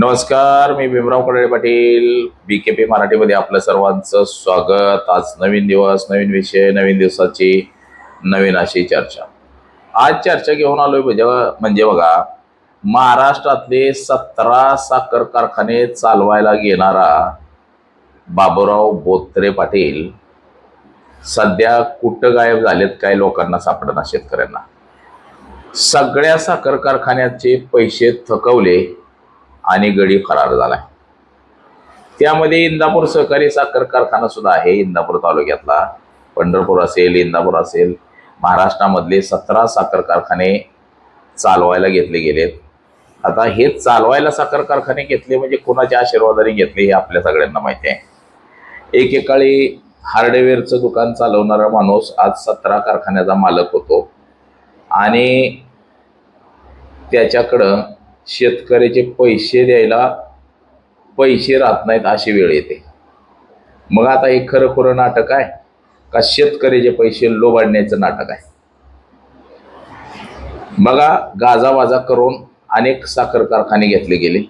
नमस्कार, मी भीमराव कडाळे पाटील BKP मराठीमध्ये आपलं सर्वांचं स्वागत। आज नवीन दिवस, नवीन विषय, नवीन दिवसाची नवीन अशी चर्चा। आज चर्चा घेऊन आलोय म्हणजे बघा, महाराष्ट्रातले 17 साखर कारखाने चालवायला घेणारा बाबुराव बोत्रे पाटील सध्या कुठं गायब झालेत काय लोकांना सापडना, शेतकऱ्यांना। सगळ्या साखर कारखान्याचे पैसे थकवले आणि गडी फरार झालाय। त्यामध्ये इंदापूर सहकारी साखर कारखाना सुद्धा आहे। इंदापूर तालुक्यातला पंढरपूर असेल, इंदापूर असेल, महाराष्ट्रामधले 17 साखर कारखाने चालवायला घेतले गेलेत। आता हे चालवायला साखर कारखाने घेतले म्हणजे कोणाच्या आशीर्वादाने घेतले हे आपल्या सगळ्यांना माहिती आहे। एकेकाळी हार्डवेअरचं दुकान चालवणारा माणूस आज 17 कारखान्याचा मालक होतो आणि त्याच्याकडं शेतकऱ्याचे पैसे द्यायला पैसे राहत नाहीत अशी वेळ येते। मग आता हे खरं नाटक आहे का शेतकऱ्याचे पैसे लोबाडण्याचं नाटक आहे? बघा, गाजावाजा करून अनेक साखर कारखाने घेतले गेले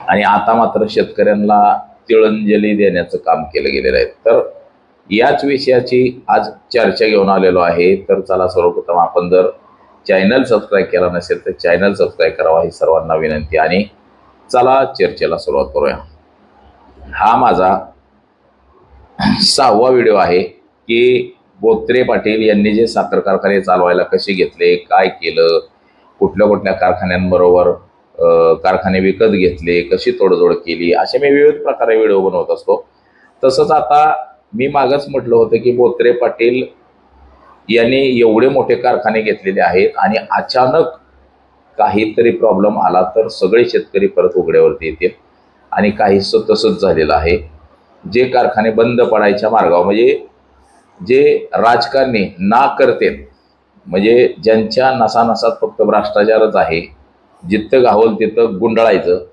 आणि आता मात्र शेतकऱ्यांना तिळंजली देण्याचं काम केलं गेलेलं आहे। तर याच विषयाची आज चर्चा घेऊन आलेलो आहे। तर चला, सर्वप्रथम आपण जर चॅनल सबस्क्राईब केला नसेल तर चॅनल सबस्क्राईब करावा ही सर्वांना विनंती। आणि चला चर्चेला सुरुवात करूया। हा माझा 6वा व्हिडिओ आहे की बोत्रे पाटील यांनी जे साखर कारखाने चालवायला कसे घेतले, काय केलं, कुठल्या कुठल्या कारखान्यांबरोबर कारखाने विकत घेतले, कशी तोडजोड केली, असे मी विविध प्रकारे व्हिडिओ बनवत असतो। तसंच आता मी मागच म्हटलं होतं की बोत्रे पाटील यांनी एवढे मोठे कारखाने घेतलेले आहेत आणि अचानक काहीतरी प्रॉब्लेम आला तर सगळे शेतकरी परत उघड्यावरती येतील आणि काहीसं तसंच झालेलं आहे। जे कारखाने बंद पडायच्या मार्गावर, म्हणजे जे राजकारणी ना करतेत, म्हणजे ज्यांच्या नसानसात फक्त भ्रष्टाचारच आहे, जिथं गावल तिथं गुंडाळायचं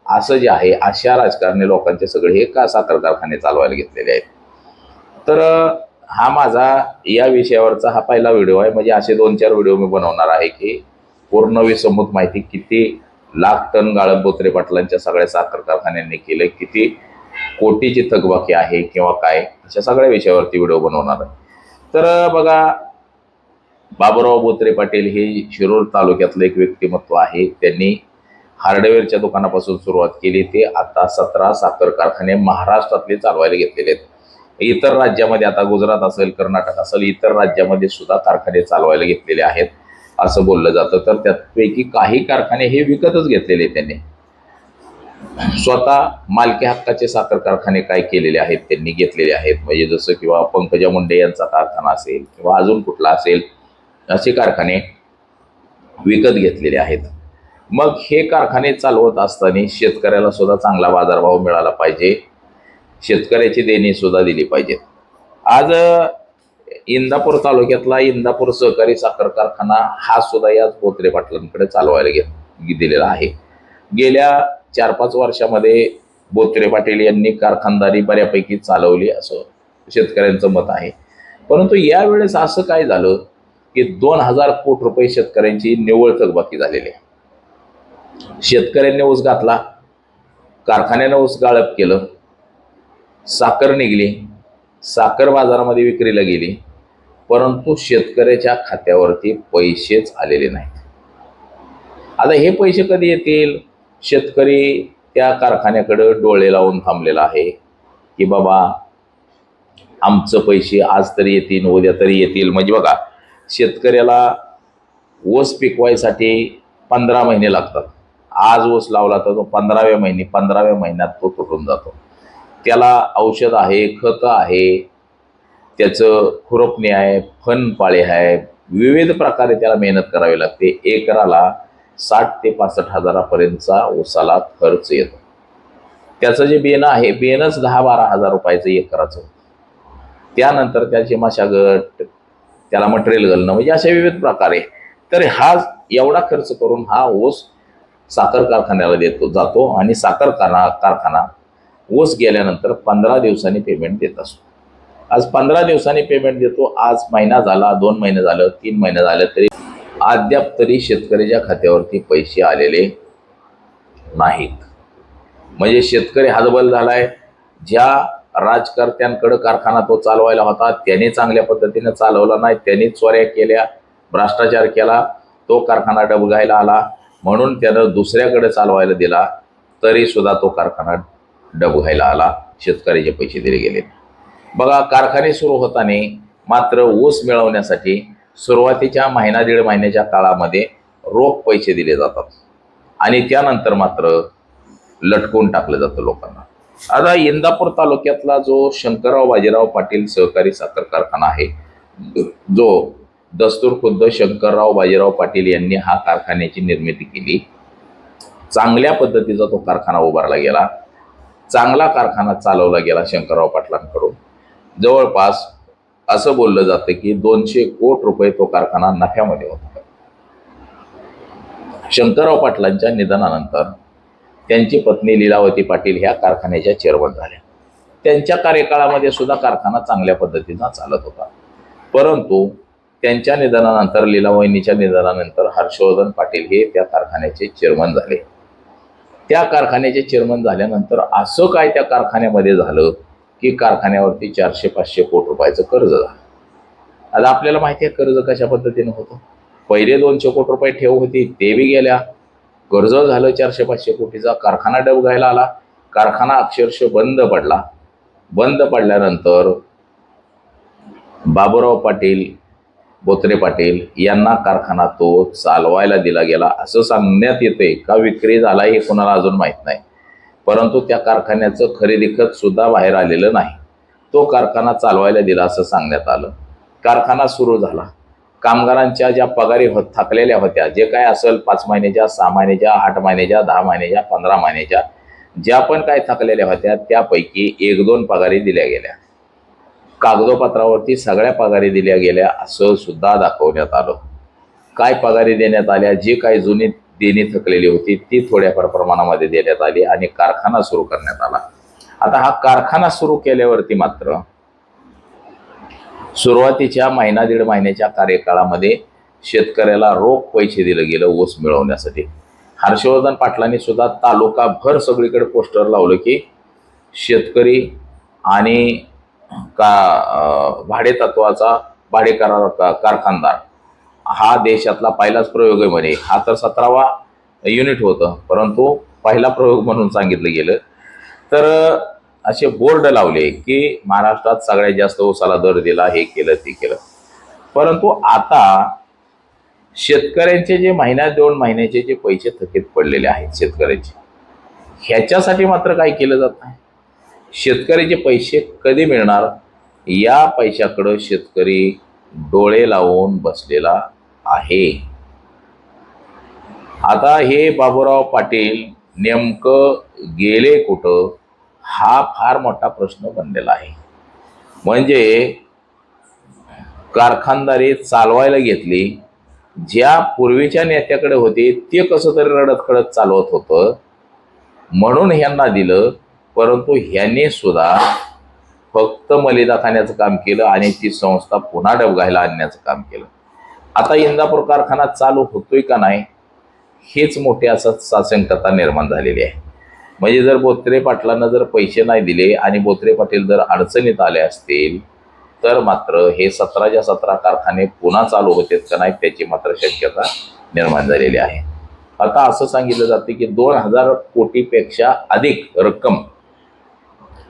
असं जे आहे, अशा राजकारणी लोकांचे सगळे हे का साखर कारखाने चालवायला घेतलेले आहेत। तर हा माझा या विषयावरचा हा पहिला व्हिडिओ आहे। म्हणजे असे 2-4 व्हिडिओ मी बनवणार आहे की पूर्ण विसंबूत माहिती, किती लाख टन गाळप बोत्रे पाटलांच्या सगळ्या साखर कारखान्यांनी केले, किती कोटीची थकबाकी आहे किंवा काय, अशा सगळ्या विषयावरती व्हिडिओ बनवणार आहे। तर बघा, बाबुराव बोत्रे पाटील हे शिरूर तालुक्यातलं एक व्यक्तिमत्व आहे। त्यांनी हार्डवेअरच्या दुकानापासून सुरुवात केली, ते आता 17 साखर कारखाने महाराष्ट्रातले चालवायला घेतलेले आहेत। इतर राज्यामध्ये, आता गुजरात असेल, कर्नाटक असेल, इतर राज्यामध्ये सुद्धा कारखाने चालवायला घेतलेले आहेत असं बोललं जातं। तर त्यापैकी काही कारखाने हे विकतच घेतलेले त्यांनी। स्वतः मालकी हक्काचे साखर कारखाने काय केलेले आहेत, त्यांनी घेतलेले आहेत। म्हणजे जसं किंवा पंकजा मुंडे यांचा कारखाना असेल किंवा अजून कुठला असेल, असे कारखाने विकत घेतलेले आहेत। मग हे कारखाने चालवत असताना शेतकऱ्याला सुद्धा चांगला बाजारभाव मिळाला पाहिजे, शेतकऱ्याची देणी सुद्धा दिली पाहिजेत। आज इंदापूर तालुक्यातला इंदापूर सहकारी साखर कारखाना हा सुद्धा याच बोत्रे पाटलांकडे चालवायला दिलेला आहे। गेल्या 4-5 वर्षामध्ये बोत्रे पाटील यांनी कारखानदारी बऱ्यापैकी चालवली असं शेतकऱ्यांचं मत आहे। परंतु यावेळेस असं काय झालं की 2000 कोटी रुपये शेतकऱ्यांची निव्वळ थकबाकी झालेली आहे। शेतकऱ्यांनी ऊस घातला, कारखान्यानं ऊस गाळप केलं, साखर निघली, साखर बाजारामध्ये विक्रीला गेली, परंतु शेतकऱ्याच्या खात्यावरती पैसेच आलेले नाहीत। आता हे पैसे कधी येतील? शेतकरी त्या कारखान्याकडे डोळे लावून थांबलेला आहे की बाबा आमचं पैसे आज तरी येतील, उद्या तरी येतील। म्हणजे बघा, शेतकऱ्याला ऊस पिकवायसाठी 15 महिने लागतात। आज ऊस लावला तर तो 15व्या महिन्यात तो तुटून जातो। त्याला औषध आहे, खत आहे, त्याचं खुरपणी आहे, फनपाळे आहे, विविध प्रकारे त्याला मेहनत करावी लागते। एकराला 60 ते 65 हजारापर्यंतचा ऊसाला खर्च येतो। त्याचं जे बियाणं आहे, बियाणंच 10-12 हजार रुपयाचं एकराचं। त्यानंतर त्याची मशागत, त्याला मटेरियल घालणं, म्हणजे अशा विविध प्रकारे। तर हा एवढा खर्च करून हा ऊस साखर कारखान्याला जातो आणि साखर कारखाना ऊस गेल्यानंतर 15 दिवसांनी पेमेंट देत असतो। आज 15 दिवसांनी पेमेंट देतो। आज महिना झाला, 2 महिने झालं, 3 महिने झाले, तरी अद्याप तरी शेतकऱ्याच्या खात्यावरती पैसे आलेले नाहीत. म्हणजे शेतकरी हतबल झालाय. ज्या राजकर्त्यांकडे कारखाना तो चालवायला होता त्याने चांगल्या पद्धतीने चालवला नाही, त्यांनी चोऱ्या केल्या, भ्रष्टाचार केला, तो कारखाना डबघायला आला, म्हणून त्यानं दुसऱ्याकडे चालवायला दिला, तरी सुद्धा तो कारखाना डबघायला आला, शेतकऱ्याचे पैसे दिले गेले. बघा, कारखाने सुरू होताना मात्र ऊस मिळवण्यासाठी सुरुवातीच्या महिना दीड महिन्याच्या काळामध्ये रोख पैसे दिले जातात आणि त्यानंतर मात्र लटकवून टाकलं जातं लोकांना. आता इंदापूर तालुक्यातला जो शंकरराव बाजीराव पाटील सहकारी साखर कारखाना आहे, जो दस्तूर खुद्द शंकरराव बाजीराव पाटील यांनी हा कारखान्याची निर्मिती केली. चांगल्या पद्धतीचा तो कारखाना उभारला गेला, चांगला कारखाना चालवला गेला शंकरराव पाटलांकडून. जवळपास असं बोललं जातं की 200 कोटी रुपये तो कारखाना नफ्यामध्ये होता. शंकरराव पाटलांच्या निधनानंतर त्यांची पत्नी लीलावती पाटील ह्या कारखान्याच्या चेअरमन झाल्या. त्यांच्या कार्यकाळामध्ये सुद्धा कारखाना चांगल्या पद्धतीनं चालत होता. परंतु त्यांच्या निधनानंतर, लीलावहिनीच्या निधनानंतर हर्षवर्धन पाटील हे त्या कारखान्याचे चेअरमन झाले. त्या कारखान्याचे चेअरमन झाल्यानंतर असं काय त्या कारखान्यामध्ये झालं की कारखान्यावरती 400-500 कोटी रुपयाचं कर्ज झालं. आता आपल्याला माहिती आहे कर्ज कशा पद्धतीनं होतं. पहिले 200 कोटी रुपये ठेव होती, ते बी गेल्या. कर्ज झालं 400-500 कोटीचा. कारखाना डबघायला आला, कारखाना अक्षरशः बंद पडला. बंद पडल्यानंतर बाबूराव पाटील, बोत्रे पाटील यांना कारखाना तो चालवायला दिला गेला असं सांगण्यात येते. का विक्री झाला हे कोणाला अजून माहीत नाही, परंतु त्या कारखान्याचं खरेदी खत सुद्धा बाहेर आलेलं नाही. तो कारखाना चालवायला दिला असं सांगण्यात आलं. कारखाना सुरू झाला. कामगारांच्या ज्या पगारी थकलेल्या होत्या, जे काय असेल 5 महिन्याच्या, 6 महिन्याच्या, 8 महिन्याच्या, 10 महिन्याच्या, 15 महिन्याच्या, ज्या पण काय थकलेल्या होत्या त्यापैकी 1-2 पगारी दिल्या गेल्या. कागदोपत्रावरती सगळ्या पगारी दिल्या गेल्या असं सुद्धा दाखवण्यात आलं. काय पगारी देण्यात आल्या, जे काही जुनी देणी थकलेली होती ती थोड्याफार प्रमाणामध्ये देण्यात आली आणि कारखाना सुरू करण्यात आला. आता हा कारखाना सुरू केल्यावरती मात्र सुरुवातीच्या महिना दीड महिन्याच्या कार्यकाळामध्ये शेतकऱ्याला रोख पैसे दिले गेलं ऊस मिळवण्यासाठी. हर्षवर्धन पाटलांनी सुद्धा तालुकाभर सगळीकडे पोस्टर लावलं की शेतकरी आणि भाडे तत्वाचा कारखानदार हा देशातला पहिलाच प्रयोग आहे म्हणे. हा तर 17वा युनिट होतं, परंतु पहिला प्रयोग म्हणून सांगितलं गेलं. तर असे बोर्ड लावले की महाराष्ट्रात सगळ्यात जास्त ऊसाला दर दिला, हे केलं ते केलं. परंतु आता शेतकऱ्यांचे जे महिन्या 2 महिन्याचे जे पैसे थकीत पडलेले आहेत शेतकऱ्यांचे, ह्याच्यासाठी मात्र काय केलं जात नाही. शेतकऱ्याचे पैसे कधी मिळणार या पैशाकडं शेतकरी डोळे लावून बसलेला आहे. आता हे बाबूराव पाटील नेमकं गेले कुठं हा फार मोठा प्रश्न बनलेला आहे. म्हणजे कारखानदारी चालवायला घेतली, ज्या पूर्वीच्या नेत्याकडे होते ते कसं तरी रडत खडत चालवत होतं म्हणून ह्यांना दिलं, परंतु ह्यांनी सुद्धा फक्त मलिदा खाण्याचं काम केलं आणि ती संस्था पुन्हा डबघायला आणण्याचं काम केलं. आता इंदापूर कारखाना चालू होतोय का नाही हेच मोठी असं साशंकता निर्माण झालेली आहे. म्हणजे जर बोत्रे पाटलांना जर पैसे नाही दिले आणि बोत्रे पाटील जर अडचणीत आले असतील तर मात्र हे 17च्या 17 कारखाने पुन्हा चालू होतेत का नाही त्याची मात्र शक्यता निर्माण झालेली आहे. आता असं सांगितलं जाते की 2000 कोटीपेक्षा अधिक रक्कम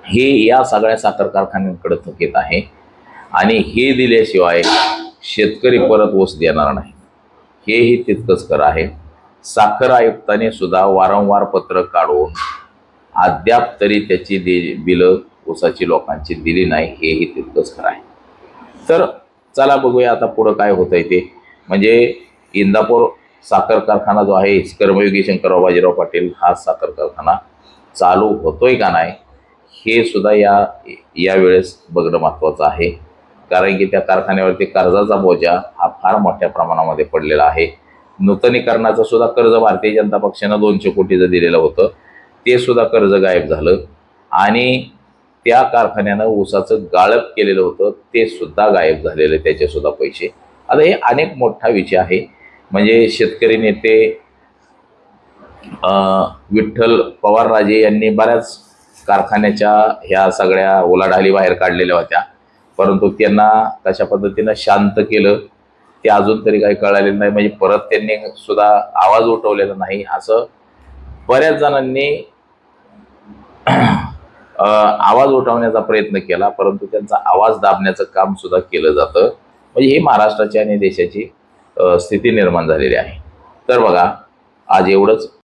ही या सगळ्या साखर कारखान्यांकडे थकीत आहे आणि हे दिल्याशिवाय शेतकरी परत ऊस देणार नाही, हेही तितकंच खरं आहे. साखर आयुक्ताने सुद्धा वारंवार पत्र काढून अद्याप तरी त्याची बिलं ऊसाची लोकांची दिली नाही, हेही तितकंच खरं आहे. तर चला बघूया आता पुढं काय होत आहे ते. म्हणजे इंदापूर साखर कारखाना जो आहे, कर्मयोगी शंकरराव बाजीराव पाटील हा साखर कारखाना चालू होतोय का नाही हे सुद्धा यावेळेस बघणं महत्त्वाचं आहे. कारण की त्या कारखान्यावरती कर्जाचा बोजा हा फार मोठ्या प्रमाणामध्ये पडलेला आहे. नूतनीकरणाचं सुद्धा कर्ज भारतीय जनता पक्षानं 200 कोटीचं दिलेलं होतं, ते सुद्धा कर्ज गायब झालं आणि त्या कारखान्यानं ऊसाचं गाळप केलेलं होतं ते सुद्धा गायब झालेलं, त्याचे सुद्धा पैसे. आता हे अनेक मोठा विषय आहे. म्हणजे शेतकरी नेते विठ्ठल पवारराजे यांनी बऱ्याच कारखान्याच्या ह्या सगळ्या उलाढाली बाहेर काढलेल्या होत्या, परंतु त्यांना कशा पद्धतीनं शांत केलं ते अजून तरी काही कळालेलं नाही. म्हणजे परत त्यांनी सुद्धा आवाज उठवलेला नाही. असं बऱ्याच जणांनी आवाज उठवण्याचा प्रयत्न केला, परंतु त्यांचा आवाज दाबण्याचं काम सुद्धा केलं जातं. म्हणजे ही महाराष्ट्राची आणि देशाची स्थिती निर्माण झालेली आहे. तर बघा, आज एवढंच.